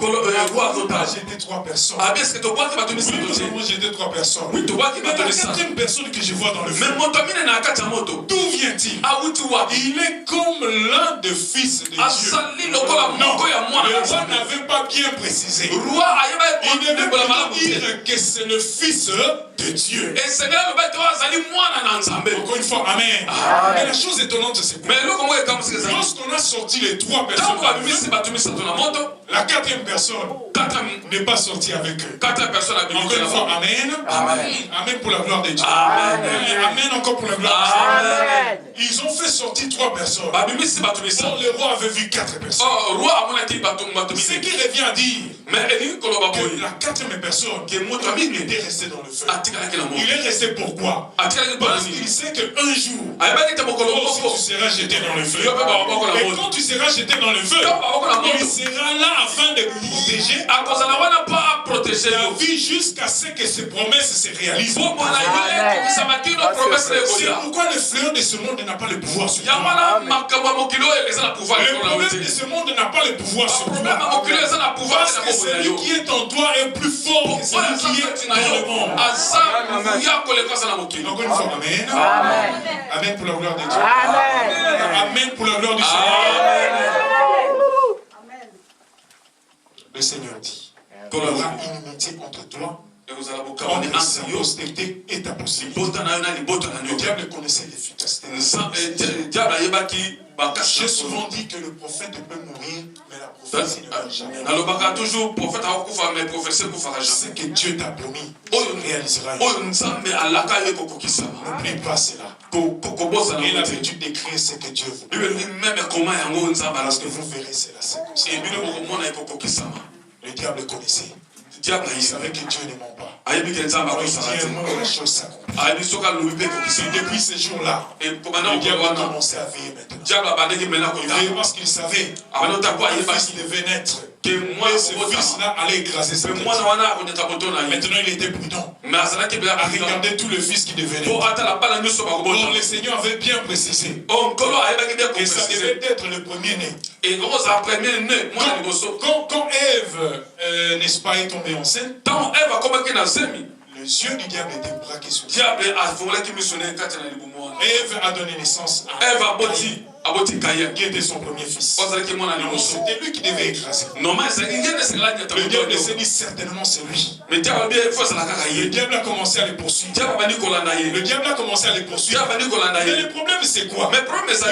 Nous avons jeté 3 personnes. Oui, nous avons jeté 3 personnes. Mais la 4e personne que je vois dans le feu, d'où vient-il? Il est comme l'un des fils de Dieu. Non, le roi n'avait pas bien précisé. Il devait dire que c'est le fils de Dieu. Encore une fois, amen. Mais la chose étonnante, c'est que lorsqu'on a sorti les 3 personnes, la 4e personne n'est pas sortie avec eux. Encore une fois, amen. Amen pour la gloire de Dieu. Amen encore pour la gloire de Dieu. Ils ont fait sortir 3 personnes. Or, le roi avait vu 4 personnes. Ce qui revient à dire que la 4e personne était restée dans le feu. Il est resté pourquoi? Parce qu'il sait qu'un jour, tu seras jeté dans le feu. Et quand tu seras jeté dans le feu, il sera là afin de protéger ta vie jusqu'à ce que ces promesses se réalisent. C'est pourquoi le fléau de ce monde n'a pas le pouvoir sur toi. Le problème de ce monde n'a pas le pouvoir sur toi. Parce que celui qui est en toi est plus fort que celui qui est dans le monde. Encore une fois, amen. Amen pour la gloire de Dieu. Amen pour la gloire du Seigneur. Le Seigneur dit, il y aura inimitié entre toi, entre sa postérité et ta postérité. Le diable connaissait l'efficacité. J'ai souvent dit que le prophète peut mourir, mais la prophétie ne va jamais. Ce que Dieu t'a promis, tu réaliseras. N'oublie pas cela. Et l'habitude d'écrire ce que Dieu veut. Parce que vous verrez cela. Le diable connaissait. Il savait que Dieu ne ment pas. Alors il dit un mot et la chose s'accomplit. C'est depuis ce jour-là, le diable a commencé à veiller maintenant. Il veillait parce qu'il savait le fils devait naître. Et ce fils-là allait écraser sa tête. Maintenant il était prudent à regarder tout le fils qui devait naître. Or le Seigneur avait bien précisé que ça devait être le premier-né. Quand Ève, n'est-ce pas, est tombée enceinte, les yeux du diable étaient braqués sur lui. Ève a donné naissance à Caïn, qui était son premier fils. C'était lui qui devait écraser. Le diable s'est dit certainement c'est lui. Le diable a commencé à les poursuivre. Le diable a commencé à les poursuivre. Mais le problème c'est quoi?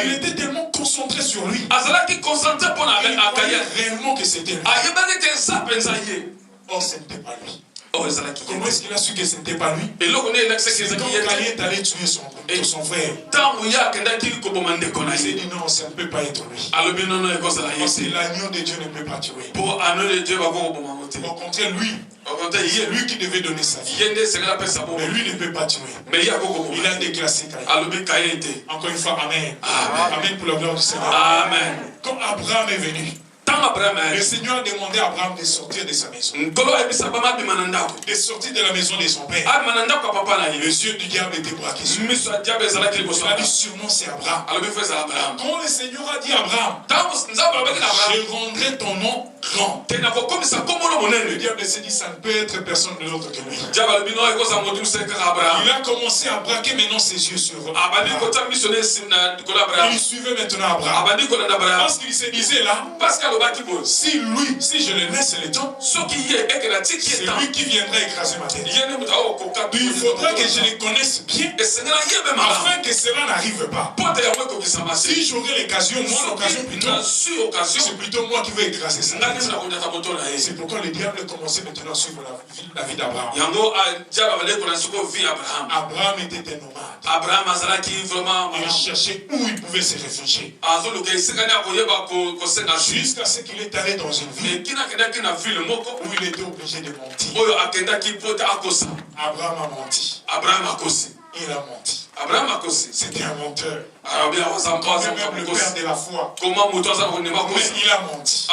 Il était tellement concentré sur lui. Il croyait réellement que c'était lui. Or ce n'était pas lui. Comment est-ce qu'il a su que ce n'était pas lui? C'est quand Caïn est allé tuer son frère. Il s'est dit non, ça ne peut pas être lui. Parce que l'agneau de Dieu ne peut pas tuer. Au contraire, c'est lui qui devait donner sa vie. Mais lui ne peut pas tuer. Il a déclassé Caïn. Encore une fois, amen. Amen pour la gloire du Seigneur. Quand Abraham est venu, le Seigneur a demandé à Abraham de sortir de sa maison. De sortir de la maison de son père. Les yeux du diable étaient braqués sur lui. Il a dit sûrement c'est Abraham. Quand le Seigneur a dit à Abraham, je rendrai ton nom grand. Le diable s'est dit ça ne peut être personne d'autre que lui. Il a commencé à braquer maintenant ses yeux sur Abraham. Il suivait maintenant Abraham. Parce qu'il se disait là, si je le laisse le temps, c'est lui qui viendra écraser ma tête. Il faudra que je le connaisse bien afin que cela n'arrive pas. Si j'aurai l'occasion, c'est plutôt moi qui vais écraser ça. C'est pourquoi le diable commençait maintenant à suivre la vie d'Abraham. Abraham était un nomade. Il cherchait où il pouvait se réfugier. Jusqu'à ce qu'il est allé dans une ville où il était obligé de mentir. Abraham a menti. Il a menti. C'était un menteur. Quand même le père de la foi. Mais il a menti.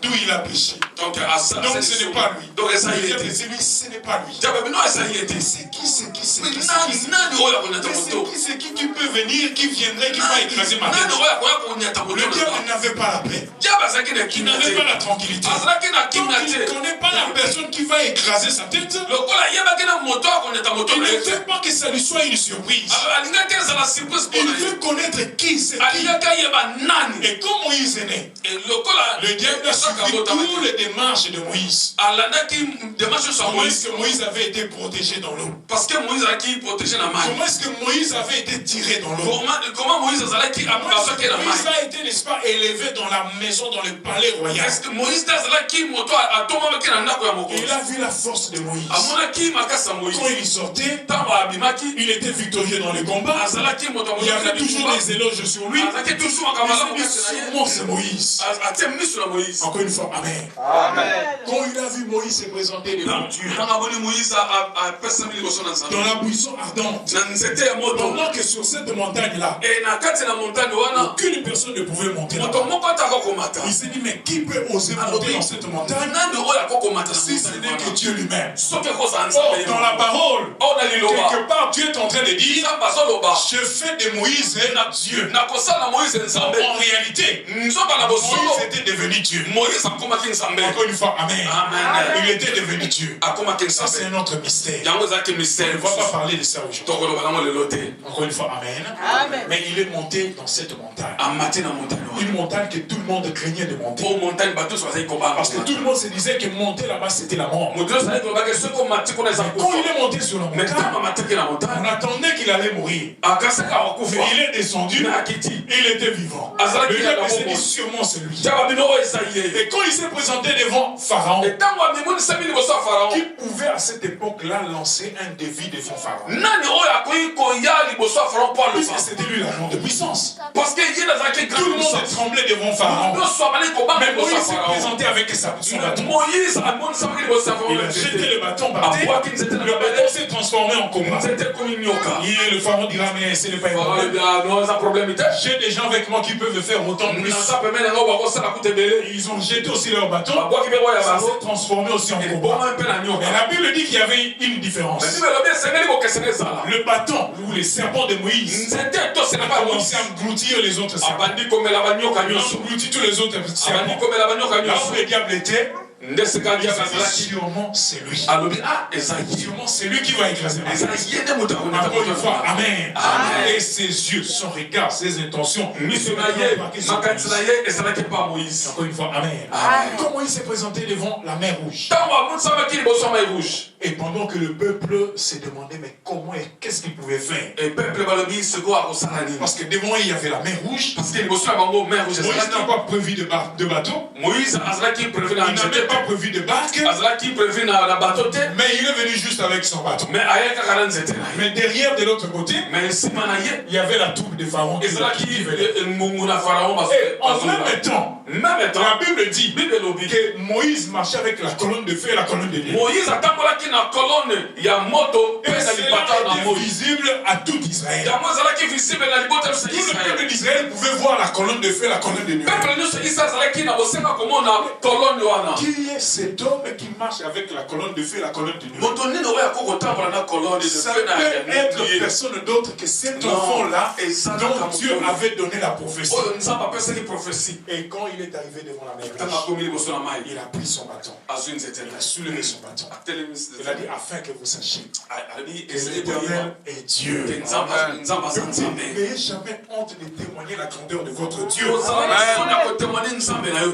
D'où il a péché. Donc ce n'est pas lui. Donc ce n'est pas lui. C'est qui peut venir, qui viendrait, qui va écraser ma tête. Le diable n'avait pas la paix. Il n'avait pas la tranquillité. Donc il ne connaît pas la personne qui va écraser sa tête. Il ne fait pas que ça lui soit une surprise. Il veut connaître qui c'est qui. Et quand Moïse est né, le diable a suivi toutes les démarches de Moïse. Comment est-ce que Moïse avait été protégé dans l'eau? Comment est-ce que Moïse avait été tiré dans l'eau? Comment Moïse a été, n'est-ce pas, élevé dans la maison, dans le palais royal. Il a vu la force de Moïse. Quand il sortait, il était victorieux dans les combats. Il y avait toujours des éloges sur lui. Sûrement c'est Moïse. Encore une fois, amen. Quand il a vu Moïse se présenter devant Dieu, dans la buisson ardente, pendant que sur cette montagne-là, aucune personne ne pouvait monter là-bas. Il s'est dit, mais qui peut oser monter dans cette montagne si ce n'est que Dieu lui-même? Dans la parole, quelque part, Dieu est en train de dire, je fais de Moïse Dieu. En réalité, Moïse était devenu Dieu. Encore une fois, amen. Il était devenu Dieu. Ça, c'est un autre mystère. On ne va pas parler de ça aujourd'hui. Encore une fois, amen. Mais il est monté dans cette montagne. Une montagne que tout le monde craignait de monter. Parce que tout le monde se disait que monter là-bas, c'était la mort. Quand il est monté sur la montagne, on attendait qu'il allait mourir. Il est descendu, il était vivant. Le diable s'est dit, sûrement c'est lui. Et quand il s'est présenté devant Pharaon, qui pouvait à cette époque-là lancer un défi devant Pharaon? Puisque c'était lui l'agent de puissance. Parce que tout le monde tremblait devant Pharaon. Mais Moïse s'est présenté avec son bâton. Il a jeté le bâton par terre. Le bâton s'est transformé en combat. Et le Pharaon dira, mais ce n'est pas un problème. J'ai des gens avec moi qui peuvent faire autant de plus. Ils ont jeté aussi leur bâton. Ça s'est transformé aussi en combat. Mais la Bible dit qu'il y avait une différence. Le bâton, ou les serpents de Moïse, a commencé à engloutir les autres serpents. Il a englouti tous les autres serpents. Là où le diable était, sûrement c'est lui. Sûrement c'est lui qui va écraser. Encore une fois, amen. Et ses yeux, son regard, ses intentions ne se encore une fois, amen. Comment il s'est présenté devant la mer Rouge? Et pendant que le peuple se demandait mais comment et qu'est-ce qu'il pouvait faire? Parce que devant il y avait la mer Rouge. Moïse n'a pas prévu de bateau. Il n'avait pas prévu de barque. Mais il est venu juste avec son bateau. Mais derrière de l'autre côté, il y avait la troupe de Pharaon qui venait. Et en même temps, la Bible dit que Moïse marchait avec la colonne de feu et la colonne de nuée. Et cela était visible à tout Israël. Tout le peuple d'Israël pouvait voir la colonne de feu et la colonne de nuée. Qui est cet homme qui marche avec la colonne de feu et la colonne de nuée? Ça peut être personne d'autre que cet enfant-là dont Dieu avait donné la prophétie. Et quand il est arrivé devant la mer, il a pris son bâton. Il a soulevé son bâton. Il a dit afin que vous sachiez que l'Éternel est Dieu. N'ayez jamais honte de témoigner la grandeur de votre Dieu.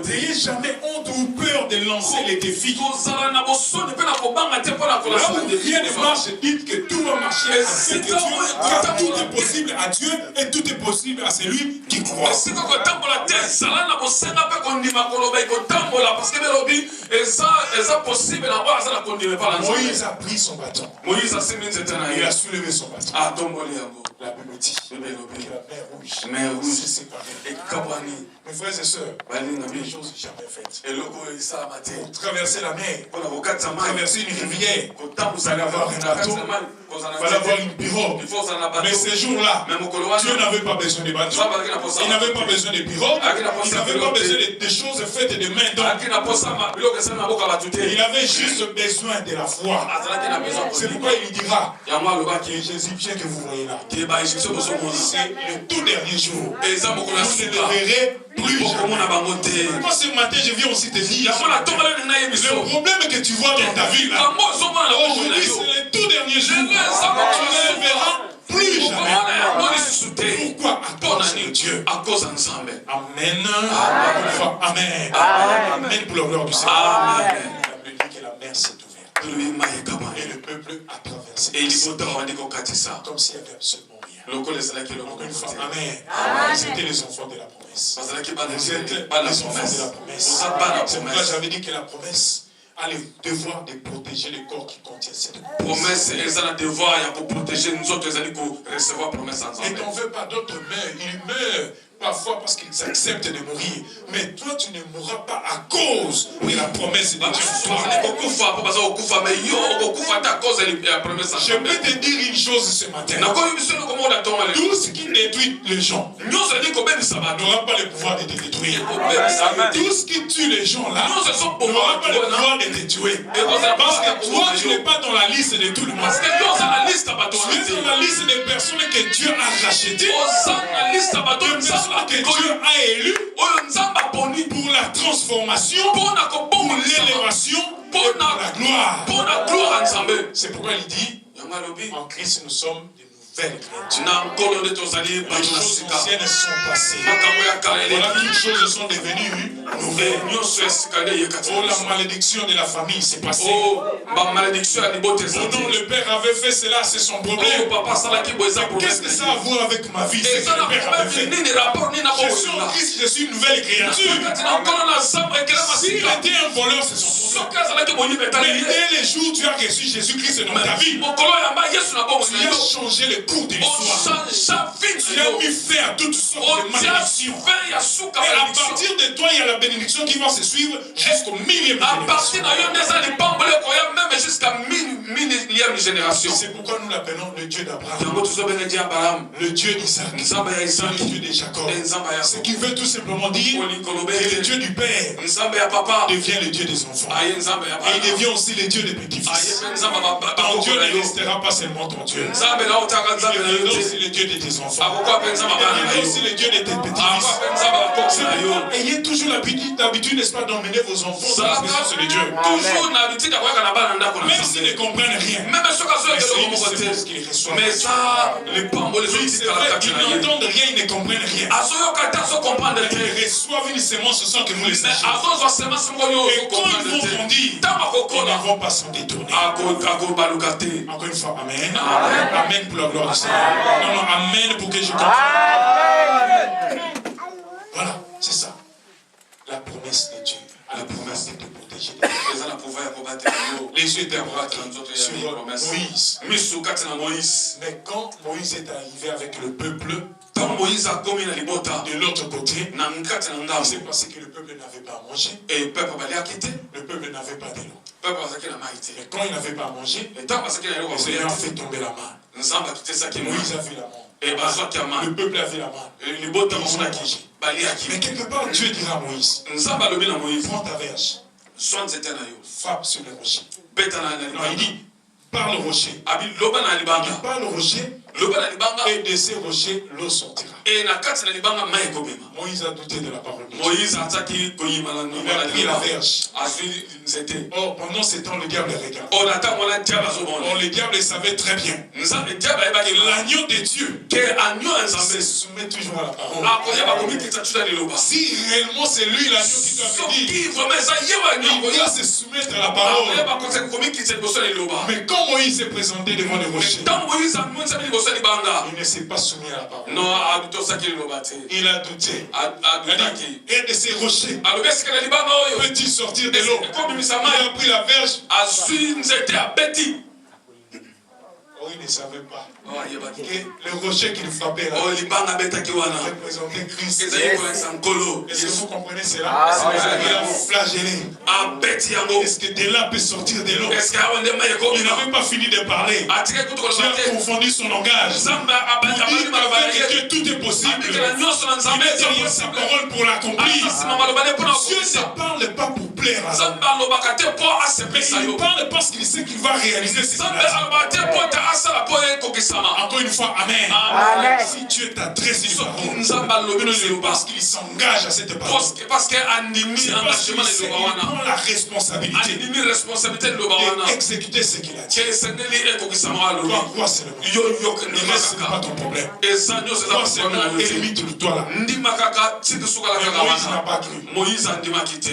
N'ayez jamais honte ou peur de lancer les défis. Là où rien ne marche, dites que tout va marcher avec Dieu, car tout est possible à Dieu et tout est possible à celui qui croit. Moïse a pris son bâton. Il a soulevé son bâton. La Bible dit que la mer rouge s'est séparée. Mes frères et sœurs, des choses jamais faites. Pour traverser la mer, traverser une rivière, vous allez avoir un bateau. fallait avoir une pirogue. Mais ces jours-là, Dieu n'avait pas besoin de bateaux. Il n'avait pas besoin de pirogues. Il n'avait pas besoin de choses faites de main d'homme. Il avait juste besoin de la foi. C'est pourquoi il dira que les Égyptiens que vous voyez là, c'est le tout dernier jour. Vous ne le verrez plus jamais. Moi ce matin je viens aussi te dire, le problème que tu vois dans ta vie là, aujourd'hui c'est le tout dernier jour. Tu ne le verras plus jamais. Pourquoi? À cause de Dieu. Amen. Amen. Amen pour la gloire du Seigneur. Amen. La Bible dit que la mer s'est ouverte. Et le peuple a traversé. Comme s'il y avait absolument rien. Encore une fois, amen. C'était les enfants de la promesse. Vous êtes les enfants de la promesse. C'est pourquoi j'avais dit que la promesse a le devoir de protéger le corps qui contient cette promesse. Ils ont le devoir de protéger nous autres, recevoir promesse ensemble. Et t'en veux pas, d'autres meurent. Ils meurent parfois parce qu'ils acceptent de mourir. Mais toi, tu ne mourras pas à cause de la promesse de Dieu. Je peux te dire une chose ce matin. Tout ce qui détruit les gens n'aura pas le pouvoir de te détruire. Tout ce qui tue les gens là n'aura pas le pouvoir de te tuer. Parce que toi, tu n'es pas dans la liste de tout le monde. Tu es dans la liste des personnes que Dieu a rachetées. Que Dieu a élu pour la transformation, pour l'élévation, pour la gloire. C'est pourquoi il dit, en Christ nous sommes de nouvelles créatures. Les choses anciennes sont passées. Voilà, toutes choses sont devenues nouvelles. Oh, la malédiction de la famille s'est passée. Oh non, le père avait fait cela, c'est son problème. Qu'est-ce que ça a à voir avec ma vie? C'est que le père avait fait. Je suis en Christ, je suis une nouvelle créature. S'il était un voleur, c'est son problème. Mais dès les jours où tu as reçu Jésus-Christ dans ta vie, tu as changé le cours de l'histoire. Tu as mis fin à toutes sortes de malédictions. Et à partir de toi, il y a la bénédiction qui va se suivre jusqu'au millième génération. C'est pourquoi nous l'appelons le Dieu d'Abraham, le Dieu d'Isaac, le Dieu de Jacob. Ce qui veut tout simplement dire que le Dieu du Père devient le Dieu des enfants. Et il devient aussi le Dieu des petits-fils. Ton Dieu ne restera pas seulement ton Dieu. Il devient aussi le Dieu de tes enfants. Il devient aussi le Dieu de tes petits-fils. Ayez toujours l'habitude, n'est-ce pas, d'emmener vos enfants dans la présence de Dieu. Même s'ils ne comprennent rien. C'est ce qu'ils reçoivent. Mais ça, c'est vrai qu'ils n'entendent rien, ils ne comprennent rien. Ils reçoivent une semence sans que nous les sachions. Et quand ils vont grandir, ils ne vont pas s'en détourner. Encore une fois, amen. Amen pour la gloire du Seigneur. Non, amen pour que je comprenne. Voilà, c'est ça. La promesse de Dieu. La promesse de te protéger. Les yeux étaient sur Moïse. Mais quand Moïse est arrivé avec le peuple, de l'autre côté, c'est parce que le peuple n'avait pas à manger. Le peuple n'avait pas de l'eau. Et quand il n'avait pas à manger, le Seigneur a fait tomber la main. Moïse a vu la main. Et le peuple a vu la main. Ils ont mangé. Mais quelque part, Dieu dira à Moïse, prends ta verge, frappe sur le rocher. Non, il dit, parle au rocher. Il parle au rocher, et de ces rochers, l'eau sortira. Moïse a douté de la parole de Dieu. Il a pris la verge. Oh, pendant ce temps, le diable regarde. Oh, le diable savait très bien que l'agneau de Dieu se soumet toujours à la parole. Si réellement c'est lui l'agneau qui doit venir, il doit se soumettre à la parole. Mais quand Moïse s'est présenté devant le rocher, il ne s'est pas soumis à la parole. Il a douté. Et de ces rochers, peut-il sortir de l'eau? Il a pris la verge. Oh, il ne savait pas que le rocher qu'il frappait là représentait Christ. Est-ce que vous comprenez cela? Il a flagellé. Est-ce que de là peut sortir de l'eau? Il n'avait pas fini de parler. Dieu a confondu son langage. Pour dire que tout est possible. Il met derrière sa parole pour l'accomplir. Dieu ne parle pas pour plaire à l'homme. Mais il parle parce qu'il sait qu'il va réaliser ce qu'il a dit. Encore une fois, amen. Si Dieu t'adresse une parole, parce qu'il s'engage à cette parole. C'est parce qu'il prend la responsabilité d'exécuter ce qu'il a dit. Toi, quoi c'est le problème? Le reste, ce n'est pas ton problème. Toi seulement, limite-toi là. Moïse n'a pas cru.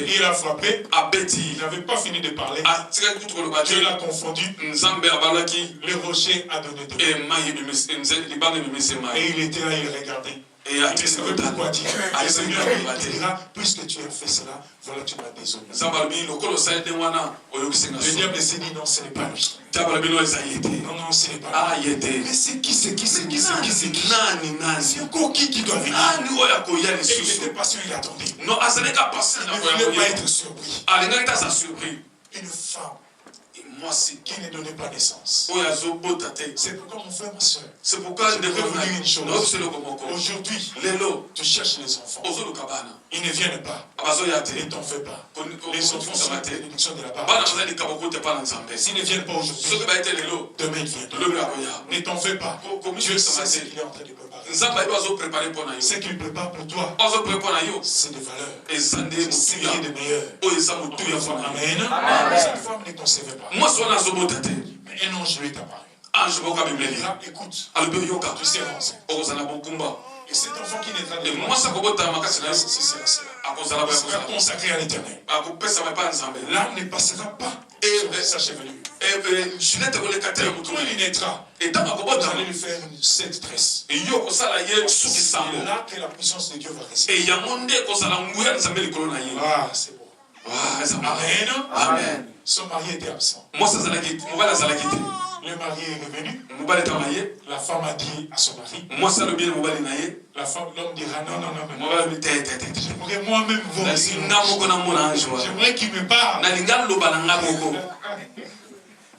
Il a frappé. Il n'avait pas fini de parler. Dieu l'a confondu. Le rocher a donné de l'eau. Et il était là, il regardait. Et il savait pourquoi dire. Le Seigneur lui dira, puisque tu as fait cela, voilà, tu m'as désolé. Le diable s'est dit, non, ce n'est pas lui. Non, non, ce n'est pas lui. Mais c'est qui? C'est encore qui doit venir? Et il était patient, il attendait. Il ne voulait pas être surpris. Une femme qui ne donnait pas naissance. C'est pourquoi mon frère, ma soeur, je devrais vous dire une chose. Aujourd'hui, tu cherches les enfants. Ils ne viennent pas. Ne t'en fais pas. Les enfants sont la bénédiction de la parole. S'ils ne viennent pas aujourd'hui, demain ils viendront. Ne t'en fais pas. Dieu sait ce qu'il est en train de préparer. Ce qu'il prépare pour toi, c'est des valeurs. C'est de meilleurs. Amen. Cette femme ne concevait pas. Mais un ange lui est apparu. Là, écoute, tu sais avancer. Et cet enfant qui naîtra de toi, ceci sera cela. Il sera consacré à l'éternel. L'âme ne passera pas sur sa chevelure. Et quand il naîtra, vous allez lui faire une 7 tresses. C'est là que la puissance de Dieu va rester. Ah, c'est beau. Amen. Son mari était absent. Le mari est revenu. La femme a dit à son mari. L'homme dira non. J'aimerais moi-même voir. J'aimerais qu'il me parle.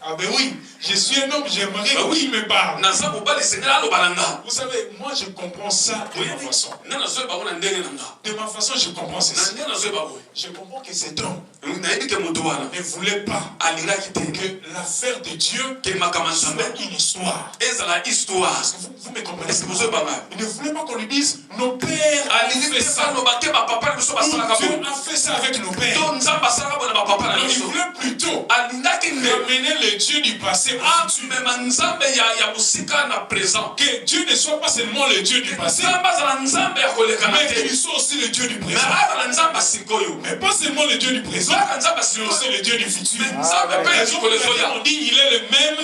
Ah ben oui, je suis un homme, j'aimerais qu'il me parle. Vous savez, moi je comprends ça de ma façon. De ma façon, je comprends ceci. Je comprends que cet homme ne voulait pas que l'affaire de Dieu soit une histoire. Est-ce que vous me comprenez? Il ne voulait pas qu'on lui dise nos pères ont fait ça. Dieu a fait ça avec nos pères. Il voulait plutôt ramener le Dieu du passé au futur. Que Dieu ne soit pas seulement le Dieu du passé, mais qu'il soit aussi le Dieu du présent. Mais pas seulement le Dieu du présent, mais aussi le Dieu du futur. On dit il est le même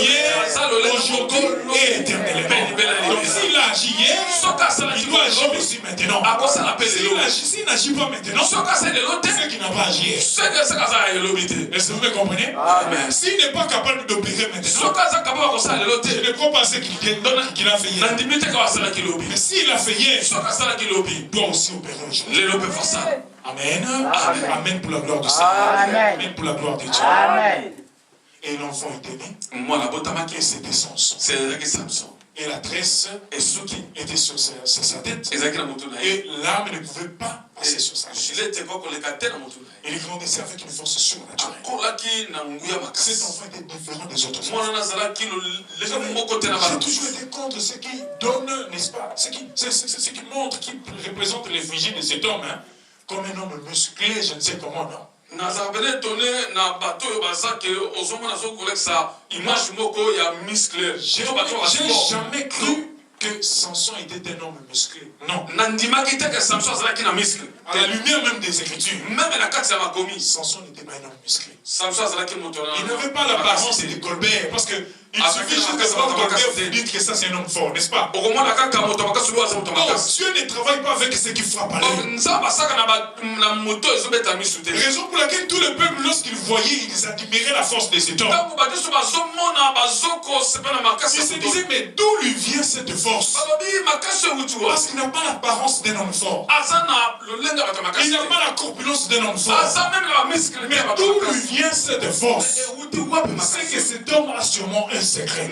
hier, aujourd'hui et éternellement. Donc s'il a agi hier, il doit agir aussi maintenant. S'il n'agit pas maintenant, c'est qu'il n'a pas agi hier. Est-ce que vous me comprenez? S'il n'est pas capable d'opérer maintenant, je ne crois pas ce qu'il a fait hier. Mais s'il a fait hier, il doit aussi opérer aujourd'hui. Amen. Amen pour la gloire du Seigneur. Amen pour la gloire de Dieu. Amen. Et l'enfant était né. Et c'était Samson. Et la tresse était sur sa tête. Et l'âme ne pouvait pas passer sur sa tête. Il grandissait avec une force surnaturelle. Cet enfant était différent des autres. J'ai toujours été contre ce qui donne, n'est-ce pas, ce qui montre, qui représente l'effigie de cet homme, hein, comme un homme musclé, je ne sais comment, non. J'ai jamais cru que Samson était un homme musclé. Non. À la lumière même des Écritures, Samson n'était pas un homme musclé. Il n'avait pas l'apparence de Colbert, parce que Il suffit juste de voir quelqu'un, vous dites que ça c'est un homme fort, n'est-ce pas? Non, Dieu ne travaille pas avec ceux qui frappent à l'œil. Raison pour laquelle tout le peuple, lorsqu'ils voyaient, ils admiraient la force de cet homme. Ils se disaient, mais d'où lui vient cette force? Parce qu'il n'a pas l'apparence d'un homme fort. Il n'a pas la corpulence d'un homme fort. Mais d'où lui vient cette force? C'est que cet homme a sûrement un secret.